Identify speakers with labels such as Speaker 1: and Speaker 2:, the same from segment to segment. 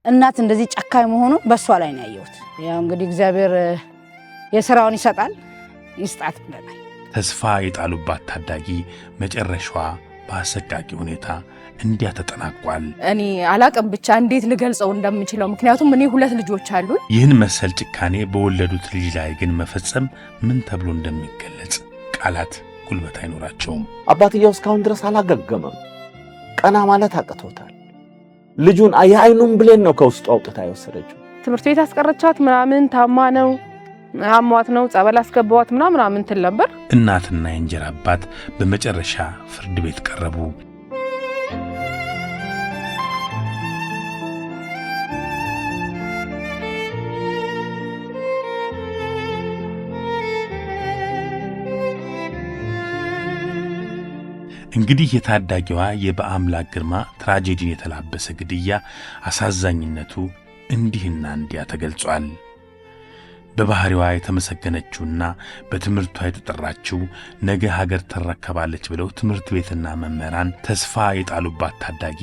Speaker 1: እናት እንደዚህ ጨካኝ መሆኑ በሷ ላይ ነው ያየሁት። ያው እንግዲህ እግዚአብሔር የሥራውን ይሰጣል ይስጣት ብለናል።
Speaker 2: ተስፋ የጣሉባት ታዳጊ መጨረሻዋ በአሰቃቂ ሁኔታ እንዲያ ተጠናቋል።
Speaker 3: እኔ አላቅም ብቻ እንዴት ልገልጸው እንደምችለው፣ ምክንያቱም እኔ 2 ልጆች አሉኝ።
Speaker 2: ይህን መሰል ጭካኔ በወለዱት ልጅ ላይ ግን መፈጸም ምን ተብሎ እንደሚገለጽ ቃላት ጉልበት አይኖራቸውም።
Speaker 4: አባትየው እስካሁን ድረስ አላገገመም። ቀና ማለት አቅቶታል። ልጁን የአይኑን ብሌን ነው ከውስጡ አውጥታ የወሰደችው።
Speaker 3: ትምህርት ቤት አስቀረቻት ምናምን ታማ ነው አሟት ነው ጸበል አስገባዋት ምናምን ትል ነበር።
Speaker 2: እናትና የእንጀራ አባት በመጨረሻ ፍርድ ቤት ቀረቡ። እንግዲህ የታዳጊዋ የበአምላክ ግርማ ትራጀዲን የተላበሰ ግድያ አሳዛኝነቱ እንዲህና እንዲያ ተገልጿል። በባህሪዋ የተመሰገነችውና በትምህርቷ የተጠራችው ነገ ሀገር ተረከባለች ብለው ትምህርት ቤትና መምህራን ተስፋ የጣሉባት ታዳጊ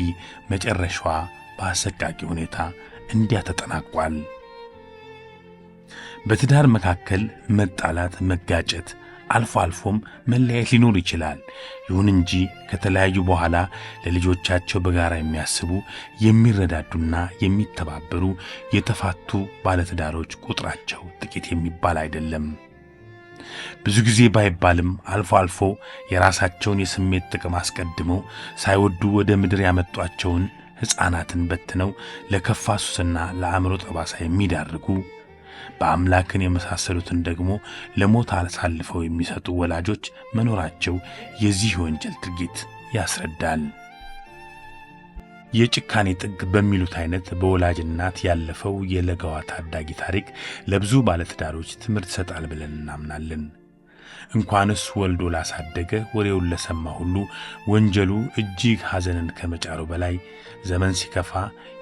Speaker 2: መጨረሻዋ በአሰቃቂ ሁኔታ እንዲያ ተጠናቋል። በትዳር መካከል መጣላት፣ መጋጨት አልፎ አልፎም መለያየት ሊኖር ይችላል። ይሁን እንጂ ከተለያዩ በኋላ ለልጆቻቸው በጋራ የሚያስቡ የሚረዳዱና የሚተባበሩ የተፋቱ ባለትዳሮች ቁጥራቸው ጥቂት የሚባል አይደለም። ብዙ ጊዜ ባይባልም አልፎ አልፎ የራሳቸውን የስሜት ጥቅም አስቀድመው ሳይወዱ ወደ ምድር ያመጧቸውን ሕፃናትን በትነው ለከፋ ሱስና ለአእምሮ ጠባሳ የሚዳርጉ በአምላክን የመሳሰሉትን ደግሞ ለሞት አሳልፈው የሚሰጡ ወላጆች መኖራቸው የዚህ ወንጀል ድርጊት ያስረዳል። የጭካኔ ጥግ በሚሉት አይነት በወላጅ እናት ያለፈው የለጋዋ ታዳጊ ታሪክ ለብዙ ባለትዳሮች ትምህርት ይሰጣል ብለን እናምናለን። እንኳንስ ወልዶ ላሳደገ ወሬውን ለሰማ ሁሉ ወንጀሉ እጅግ ሐዘንን ከመጫሩ በላይ ዘመን ሲከፋ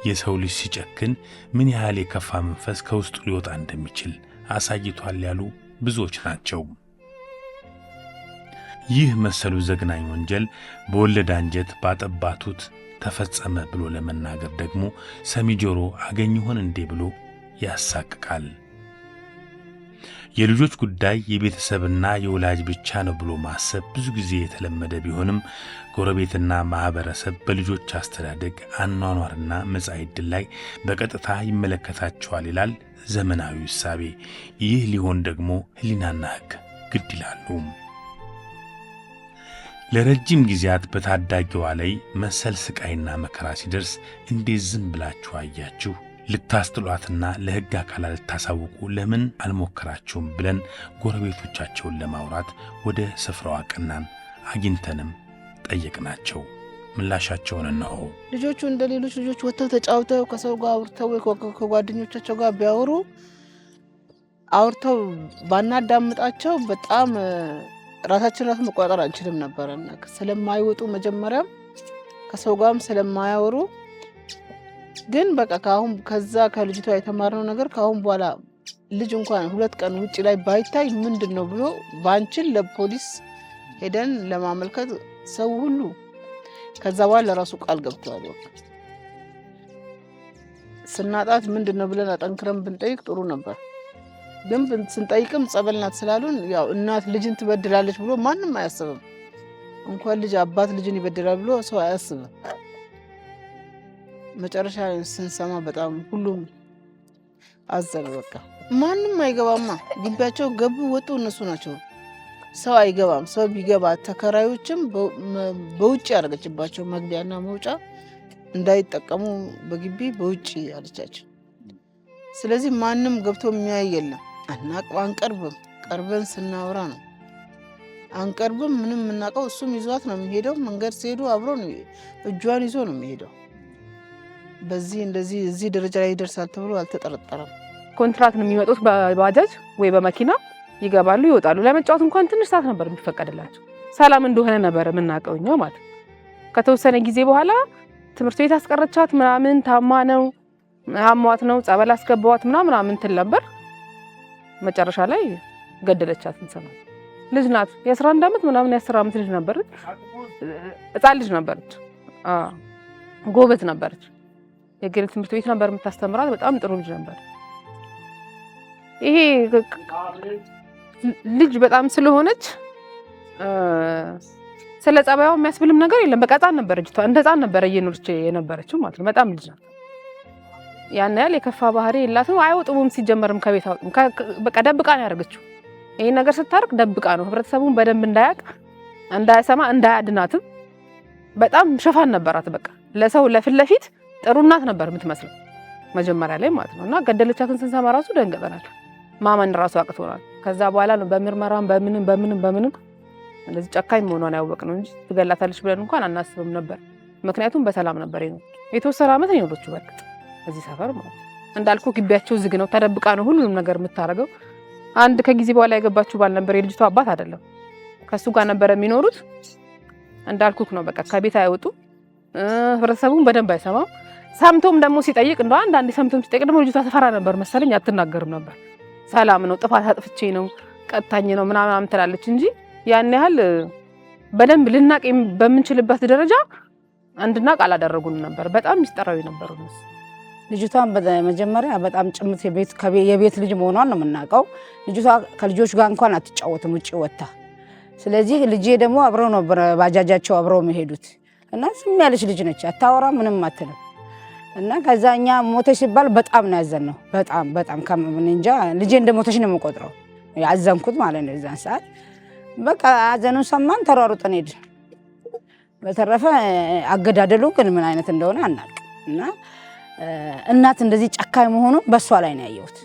Speaker 2: የሰው ልጅ ሲጨክን ምን ያህል የከፋ መንፈስ ከውስጡ ሊወጣ እንደሚችል አሳይቷል ያሉ ብዙዎች ናቸው። ይህ መሰሉ ዘግናኝ ወንጀል በወለደ አንጀት ባጠባቱት ተፈጸመ ብሎ ለመናገር ደግሞ ሰሚ ጆሮ አገኝ ይሆን እንዴ ብሎ ያሳቅቃል። የልጆች ጉዳይ የቤተሰብና የወላጅ ብቻ ነው ብሎ ማሰብ ብዙ ጊዜ የተለመደ ቢሆንም ጎረቤትና ማህበረሰብ በልጆች አስተዳደግ አኗኗርና መጻኢ ዕድል ላይ በቀጥታ ይመለከታቸዋል ይላል ዘመናዊ እሳቤ። ይህ ሊሆን ደግሞ ሕሊናና ሕግ ግድ ይላሉ። ለረጅም ጊዜያት በታዳጊዋ ላይ መሰል ስቃይና መከራ ሲደርስ እንዴት ዝም ብላችሁ አያችሁ? ልታስጥሏትና ለሕግ አካላት ልታሳውቁ ለምን አልሞከራችሁም? ብለን ጎረቤቶቻቸውን ለማውራት ወደ ስፍራው አቀናን። አግኝተንም ጠየቅናቸው። ምላሻቸውን እነሆ።
Speaker 5: ልጆቹ እንደ ሌሎች ልጆች ወጥተው ተጫውተው ከሰው ጋር አውርተው ከጓደኞቻቸው ጋር ቢያወሩ አውርተው ባናዳምጣቸው በጣም ራሳችን ራሱ መቆጣጠር አንችልም ነበርና ስለማይወጡ መጀመሪያም ከሰው ጋርም ስለማያወሩ ግን በቃ ከዛ ከልጅቷ የተማርነው ነገር ካሁን በኋላ ልጅ እንኳን 2 ቀን ውጪ ላይ ባይታይ ምንድነው ብሎ ባንችል ለፖሊስ ሄደን ለማመልከት ሰው ሁሉ ከዛ በኋላ ለራሱ ቃል ገብቷል። ስናጣት ምንድነው ብለን አጠንክረን ብንጠይቅ ጥሩ ነበር። ግን ስንጠይቅም ጸበልናት ስላሉን ያው እናት ልጅን ትበድላለች ብሎ ማንም አያስብም። እንኳን ልጅ አባት ልጅን ይበድላል ብሎ ሰው አያስብም። መጨረሻ ስንሰማ በጣም ሁሉም አዘነ። በቃ ማንም አይገባማ። ግቢያቸው ገቡ ወጡ እነሱ ናቸው። ሰው አይገባም። ሰው ቢገባ ተከራዮችም በውጭ ያደረገችባቸው መግቢያና መውጫ እንዳይጠቀሙ በግቢ በውጭ አለቻቸው። ስለዚህ ማንም ገብቶ የሚያይ የለም። አንቀርብም። ቀርበን ስናወራ ነው። አንቀርብም። ምንም የምናውቀው እሱም ይዟት ነው የሚሄደው። መንገድ ሲሄዱ አብሮ ነው እጇን ይዞ ነው የሚሄደው። በዚህ እንደዚህ እዚህ ደረጃ ላይ ይደርሳል ተብሎ አልተጠረጠረም።
Speaker 3: ኮንትራክት ነው የሚመጡት በባጃጅ ወይ በመኪና ይገባሉ ይወጣሉ። ለመጫወት እንኳን ትንሽ ሰዓት ነበር የሚፈቀድላቸው። ሰላም እንደሆነ ነበር የምናውቀው እኛ ማለት። ከተወሰነ ጊዜ በኋላ ትምህርት ቤት አስቀረቻት ምናምን ታማ ነው አሟት ነው ጸበል አስገባዋት ምናምን ትል ነበር። መጨረሻ ላይ ገደለቻት እንሰማ። ልጅ ናት የ11 ዓመት ምናምን የ10 ዓመት ልጅ ነበረች። ሕፃን ልጅ ነበረች። ጎበዝ ነበረች። የግል ትምህርት ቤት ነበር የምታስተምራት። በጣም ጥሩ ልጅ ነበር። ይሄ ልጅ በጣም ስለሆነች ስለ ጸባይዋ የሚያስብልም ነገር የለም። በቃ ህፃን ነበረች፣ እንደ ህፃን ነበረ እየኖረች የነበረችው ማለት ነው። በጣም ልጅ ናት። ያን ያህል የከፋ ባህሪ የላትም። አይወጡም ሲጀመርም ከቤት አውጡም። በቃ ደብቃ ነው ያደረገችው። ይሄን ነገር ስታርቅ ደብቃ ነው ህብረተሰቡን በደንብ እንዳያቅ፣ እንዳያሰማ፣ እንዳያድናትም በጣም ሽፋን ነበራት። በቃ ለሰው ለፊት ለፊት ጥሩ እናት ነበር የምትመስለው መጀመሪያ ላይ ማለት ነው። እና ገደለቻትን ስንሰማ ራሱ ደንገጠናል። ማመን ራሱ አቅቶናል። ከዛ በኋላ ነው በምርመራም በምንም እንደዚህ ጨካኝ መሆኗን ያወቅነው እንጂ ትገላታለች ብለን እንኳን አናስብም ነበር። ምክንያቱም በሰላም ነበር ነው የተወሰነ ዓመት ነው የኖረችው በቃ እዚህ ሰፈር ማለት ነው። እንዳልኩ ግቢያቸው ዝግ ነው፣ ተደብቃ ነው ሁሉንም ነገር የምታረገው። አንድ ከጊዜ በኋላ የገባችው ባል ነበር፣ የልጅቷ አባት አይደለም። ከሱ ጋር ነበር የሚኖሩት። እንዳልኩክ ነው በቃ ከቤት አይወጡ፣ ህብረተሰቡን በደንብ አይሰማም። ሰምቶም ደግሞ ሲጠይቅ እንደው አንዳንዴ ሰምቶም ሲጠይቅ ደግሞ ልጅቷ ተፈራ ነበር መሰለኝ፣ አትናገርም ነበር። ሰላም ነው ጥፋት አጥፍቼ ነው ቀጣኝ ነው ምናምን ትላለች እንጂ ያን ያህል በደንብ ልናቅ በምንችልበት ደረጃ እንድናቅ አላደረጉን ነበር። በጣም ሚስጥራዊ ነበሩ።
Speaker 1: ልጅቷን በመጀመሪያ በጣም ጭምት የቤት ልጅ መሆኗን ነው የምናውቀው። ልጅቷ ከልጆች ጋር እንኳን አትጫወትም ውጪ ወጣ። ስለዚህ ልጄ ደግሞ አብረው ነው ባጃጃቸው አብረው መሄዱት እና ዝም ያለች ልጅ ነች፣ አታወራ ምንም አትልም። እና ከዛ እኛ ሞተች ሲባል በጣም ነው ያዘንነው። በጣም ከምን እንጃ ልጄ እንደሞተች ነው የምቆጥረው። ያዘንኩት ማለት ነው የዛን ሰዓት። በቃ አዘኑን ሰማን፣ ተሯሩጠን ሄድን። በተረፈ አገዳደሉ ግን ምን አይነት እንደሆነ አናውቅም። እና እናት እንደዚህ ጨካኝ መሆኑን በሷ ላይ ነው ያየሁት።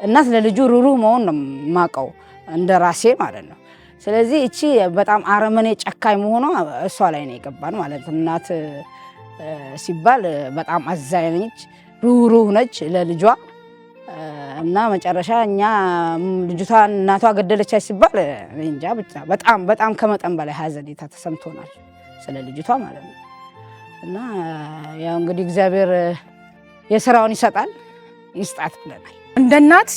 Speaker 1: እናት ለልጁ ሩሩህ መሆን ነው የማውቀው እንደ ራሴ ማለት ነው። ስለዚህ እቺ በጣም አረመኔ ጨካኝ መሆኗ እሷ ላይ ነው የገባን ማለት ነው። እናት ሲባል በጣም አዛኝ ነች፣ ሩሩህ ነች ለልጇ። እና መጨረሻ እኛ ልጅቷ እናቷ ገደለቻች ሲባል እንጃ ብቻ በጣም ከመጠን በላይ ሀዘኔታ ተሰምቶናል ስለ ልጅቷ ማለት ነው። እና ያው እንግዲህ እግዚአብሔር የሥራውን ይሰጣል ይስጣት ብለናል።
Speaker 6: እንደ እናት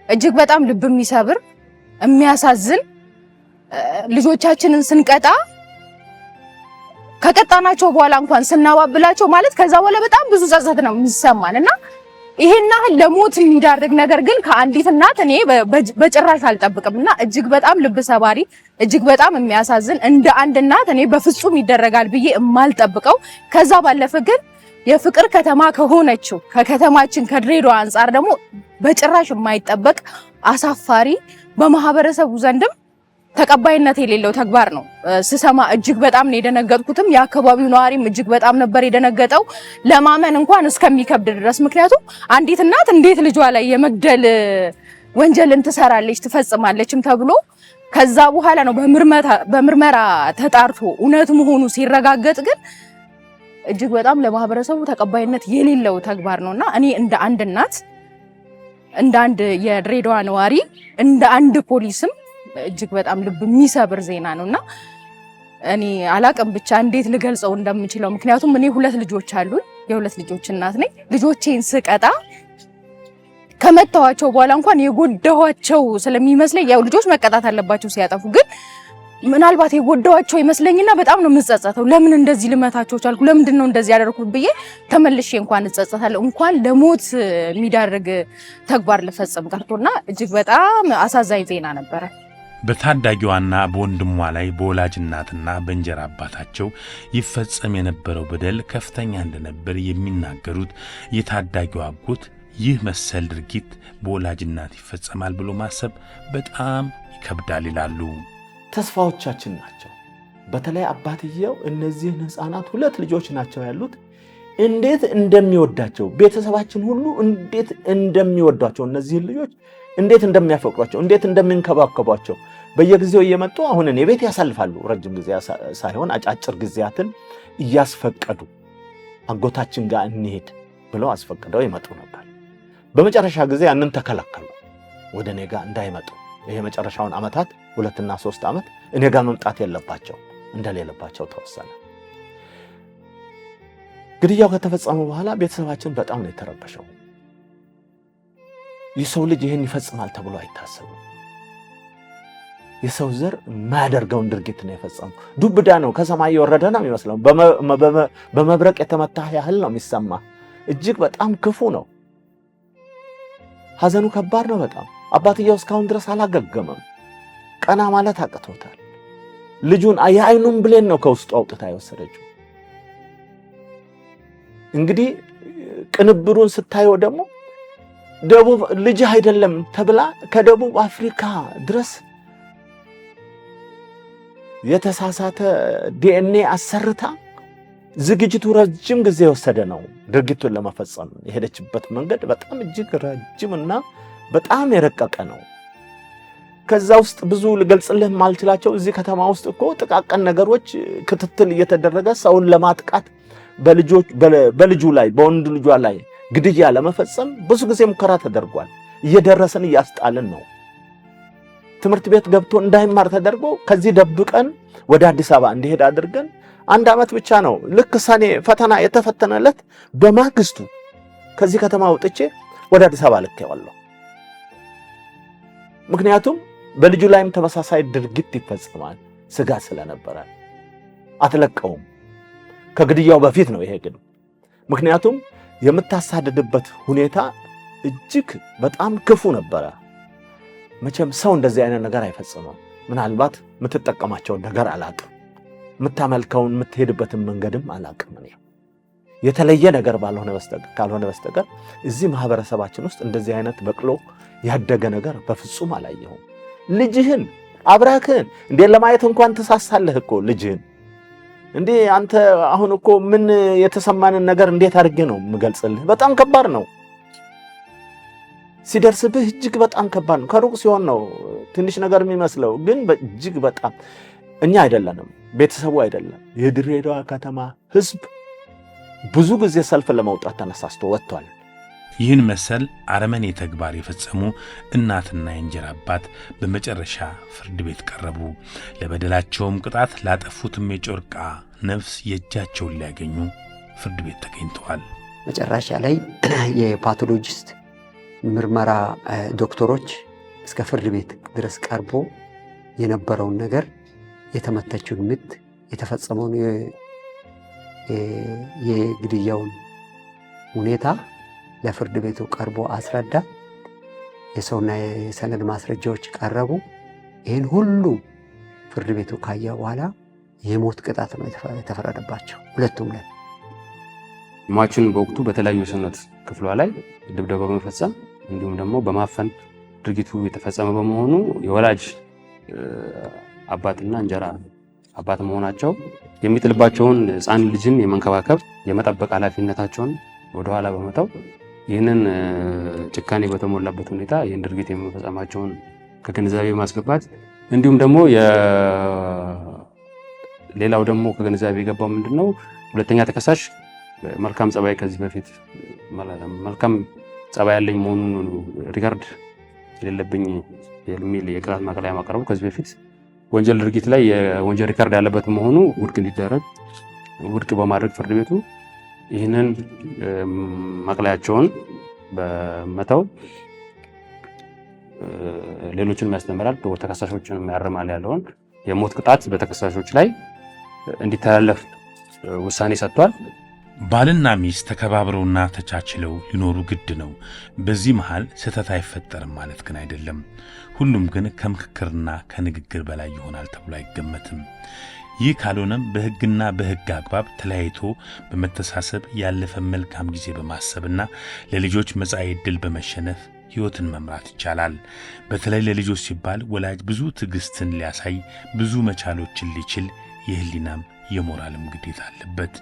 Speaker 6: እጅግ በጣም ልብ የሚሰብር የሚያሳዝን፣ ልጆቻችንን ስንቀጣ ከቀጣናቸው በኋላ እንኳን ስናባብላቸው ማለት ከዛ በኋላ በጣም ብዙ ጸጸት ነው የሚሰማን እና ይሄን ያህል ለሞት የሚዳርግ ነገር ግን ከአንዲት እናት እኔ በጭራሽ አልጠብቅምና እጅግ በጣም ልብ ሰባሪ፣ እጅግ በጣም የሚያሳዝን እንደ አንድ እናት እኔ በፍጹም ይደረጋል ብዬ የማልጠብቀው። ከዛ ባለፈ ግን የፍቅር ከተማ ከሆነችው ከከተማችን ከድሬዳዋ አንጻር ደግሞ በጭራሽ የማይጠበቅ አሳፋሪ፣ በማህበረሰቡ ዘንድም ተቀባይነት የሌለው ተግባር ነው። ስሰማ እጅግ በጣም ነው የደነገጥኩትም። የአካባቢው ነዋሪም እጅግ በጣም ነበር የደነገጠው፣ ለማመን እንኳን እስከሚከብድ ድረስ። ምክንያቱም አንዲት እናት እንዴት ልጇ ላይ የመግደል ወንጀልን ትሰራለች ትፈጽማለችም ተብሎ ከዛ በኋላ ነው በምርመራ ተጣርቶ እውነት መሆኑ ሲረጋገጥ ግን እጅግ በጣም ለማህበረሰቡ ተቀባይነት የሌለው ተግባር ነውና እኔ እንደ አንድ እናት፣ እንደ አንድ የድሬዳዋ ነዋሪ፣ እንደ አንድ ፖሊስም እጅግ በጣም ልብ የሚሰብር ዜና ነውና እኔ አላቅም ብቻ እንዴት ልገልጸው እንደምችለው። ምክንያቱም እኔ 2 ልጆች አሉኝ፣ የ2 ልጆች እናት ነኝ። ልጆቼን ስቀጣ ከመታዋቸው በኋላ እንኳን የጎዳኋቸው ስለሚመስለኝ ያው ልጆች መቀጣት አለባቸው ሲያጠፉ፣ ግን ምናልባት የጎዳኋቸው ይመስለኝና በጣም ነው የምጸጸተው። ለምን እንደዚህ ልመታቸው ቻልኩ? ለምንድን ነው እንደዚህ ያደረኩት ብዬ ተመልሼ እንኳን እጸጸታለሁ። እንኳን ለሞት የሚዳርግ ተግባር ልፈጽም ቀርቶና እጅግ በጣም አሳዛኝ ዜና ነበረ።
Speaker 2: በታዳጊዋና በወንድሟ ላይ በወላጅ እናትና በእንጀራ አባታቸው ይፈጸም የነበረው በደል ከፍተኛ እንደነበር የሚናገሩት የታዳጊዋ አጎት ይህ መሰል ድርጊት በወላጅ እናት ይፈጸማል ብሎ ማሰብ በጣም ይከብዳል ይላሉ።
Speaker 4: ተስፋዎቻችን ናቸው። በተለይ አባትየው እነዚህን ህፃናት 2 ልጆች ናቸው ያሉት፣ እንዴት እንደሚወዳቸው ቤተሰባችን ሁሉ እንዴት እንደሚወዷቸው እነዚህን ልጆች እንዴት እንደሚያፈቅሯቸው እንዴት እንደሚንከባከቧቸው በየጊዜው እየመጡ አሁን እኔ ቤት ያሳልፋሉ። ረጅም ጊዜ ሳይሆን አጫጭር ጊዜያትን እያስፈቀዱ አጎታችን ጋር እንሄድ ብለው አስፈቅደው ይመጡ ነበር። በመጨረሻ ጊዜ ያንን ተከለከሉ፣ ወደ እኔ ጋር እንዳይመጡ። ይሄ መጨረሻውን ዓመታት 2 እና 3 ዓመት እኔ ጋር መምጣት የለባቸው እንደሌለባቸው ተወሰነ። ግድያው ከተፈጸመ በኋላ ቤተሰባችን በጣም ነው የተረበሸው። የሰው ልጅ ይሄን ይፈጽማል ተብሎ አይታሰብም። የሰው ዘር የማያደርገውን ድርጊት ነው የፈጸሙ። ዱብዳ ነው፣ ከሰማይ የወረደ ነው የሚመስለው። በመብረቅ የተመታ ያህል ነው የሚሰማ። እጅግ በጣም ክፉ ነው። ሐዘኑ ከባድ ነው በጣም። አባትየው እስካሁን ድረስ አላገገመም። ቀና ማለት አቅቶታል። ልጁን የአይኑን ብሌን ነው ከውስጡ አውጥታ የወሰደችው። እንግዲህ ቅንብሩን ስታየው ደግሞ ደቡብ ልጅ አይደለም ተብላ ከደቡብ አፍሪካ ድረስ የተሳሳተ ዲኤንኤ አሰርታ ዝግጅቱ ረጅም ጊዜ የወሰደ ነው። ድርጊቱን ለመፈጸም የሄደችበት መንገድ በጣም እጅግ ረጅምና በጣም የረቀቀ ነው። ከዛ ውስጥ ብዙ ልገልጽልህ ማልችላቸው እዚህ ከተማ ውስጥ እኮ ጥቃቅን ነገሮች ክትትል እየተደረገ ሰውን ለማጥቃት በልጁ ላይ በወንድ ልጇ ላይ ግድያ ለመፈጸም ብዙ ጊዜ ሙከራ ተደርጓል። እየደረሰን እያስጣልን ነው። ትምህርት ቤት ገብቶ እንዳይማር ተደርጎ ከዚህ ደብቀን ወደ አዲስ አበባ እንዲሄድ አድርገን 1 ዓመት ብቻ ነው ልክ ሰኔ ፈተና የተፈተነለት በማግስቱ ከዚህ ከተማ ወጥቼ ወደ አዲስ አበባ ልኬዋለሁ። ምክንያቱም በልጁ ላይም ተመሳሳይ ድርጊት ይፈጸማል ስጋት ስለነበረ አትለቀውም። ከግድያው በፊት ነው ይሄ ግን። ምክንያቱም የምታሳድድበት ሁኔታ እጅግ በጣም ክፉ ነበረ። መቼም ሰው እንደዚህ አይነት ነገር አይፈጽምም። ምናልባት የምትጠቀማቸውን ነገር አላቅም፣ የምታመልከውን የምትሄድበትን መንገድም አላቅም። እኔ የተለየ ነገር ካልሆነ በስተቀር እዚህ ማህበረሰባችን ውስጥ እንደዚህ አይነት በቅሎ ያደገ ነገር በፍጹም አላየሁም። ልጅህን አብራክህን እንዴት ለማየት እንኳን ትሳሳለህ እኮ ልጅህን። እንዴ አንተ አሁን እኮ ምን የተሰማንን ነገር እንዴት አድርጌ ነው የምገልጽልህ? በጣም ከባድ ነው። ሲደርስብህ እጅግ በጣም ከባድ ነው። ከሩቅ ሲሆን ነው ትንሽ ነገር የሚመስለው፣ ግን እጅግ በጣም እኛ አይደለንም፣ ቤተሰቡ አይደለም፣ የድሬዳዋ ከተማ ህዝብ ብዙ ጊዜ ሰልፍ ለመውጣት ተነሳስቶ ወጥቷል።
Speaker 2: ይህን መሰል አረመኔ ተግባር የፈጸሙ እናትና የእንጀራ አባት በመጨረሻ ፍርድ ቤት ቀረቡ። ለበደላቸውም ቅጣት ላጠፉትም የጮርቃ ነፍስ የእጃቸውን ሊያገኙ ፍርድ ቤት ተገኝተዋል።
Speaker 7: መጨረሻ ላይ የፓቶሎጂስት ምርመራ ዶክተሮች እስከ ፍርድ ቤት ድረስ ቀርቦ የነበረውን ነገር የተመተችውን ምት የተፈጸመውን የግድያውን ሁኔታ ለፍርድ ቤቱ ቀርቦ አስረዳ። የሰውና የሰነድ ማስረጃዎች ቀረቡ። ይህን ሁሉ ፍርድ ቤቱ ካየ በኋላ የሞት ቅጣት ነው የተፈረደባቸው ሁለቱም ላይ።
Speaker 8: ሟቹን በወቅቱ በተለያዩ የሰውነት ክፍሏ ላይ ድብደባ በመፈጸም እንዲሁም ደግሞ በማፈን ድርጊቱ የተፈጸመ በመሆኑ የወላጅ አባትና እንጀራ አባት መሆናቸው የሚጥልባቸውን ሕፃን ልጅን የመንከባከብ የመጠበቅ ኃላፊነታቸውን ወደኋላ በመተው ይህንን ጭካኔ በተሞላበት ሁኔታ ይህን ድርጊት የመፈጸማቸውን ከግንዛቤ ማስገባት እንዲሁም ደግሞ ሌላው ደግሞ ከግንዛቤ የገባው ምንድነው ሁለተኛ ተከሳሽ መልካም ጸባይ ከዚህ በፊት መልካም ጸባይ ያለኝ መሆኑን ሪካርድ የሌለብኝ የሚል የቅጣት ማቅለያ ማቅረቡ ከዚህ በፊት ወንጀል ድርጊት ላይ የወንጀል ሪካርድ ያለበት መሆኑ ውድቅ እንዲደረግ ውድቅ በማድረግ ፍርድ ቤቱ ይህንን ማቅለያቸውን በመተው ሌሎችን ያስተምራል፣ ተከሳሾችን ያርማል ያለውን የሞት ቅጣት በተከሳሾች ላይ እንዲተላለፍ ውሳኔ ሰጥቷል።
Speaker 2: ባልና ሚስት ተከባብረውና ተቻችለው ሊኖሩ ግድ ነው። በዚህ መሃል ስህተት አይፈጠርም ማለት ግን አይደለም። ሁሉም ግን ከምክክርና ከንግግር በላይ ይሆናል ተብሎ አይገመትም። ይህ ካልሆነም በሕግና በሕግ አግባብ ተለያይቶ በመተሳሰብ ያለፈ መልካም ጊዜ በማሰብና ለልጆች መጻኢ ዕድል በመሸነፍ ሕይወትን መምራት ይቻላል። በተለይ ለልጆች ሲባል ወላጅ ብዙ ትዕግስትን ሊያሳይ ብዙ መቻሎችን ሊችል የህሊናም የሞራልም ግዴታ አለበት።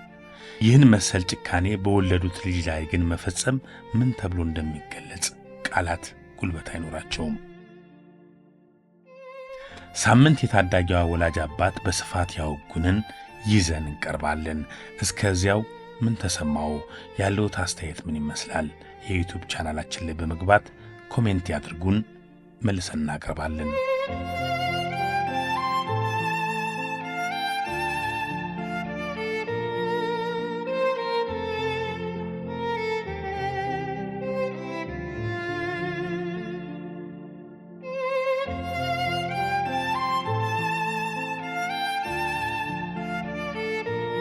Speaker 2: ይህን መሰል ጭካኔ በወለዱት ልጅ ላይ ግን መፈጸም ምን ተብሎ እንደሚገለጽ ቃላት ጉልበት አይኖራቸውም። ሳምንት የታዳጊዋ ወላጅ አባት በስፋት ያወጉንን ይዘን እንቀርባለን። እስከዚያው ምን ተሰማው? ያለውት አስተያየት ምን ይመስላል? የዩቲዩብ ቻናላችን ላይ በመግባት ኮሜንት ያድርጉን፣ መልሰን እናቀርባለን።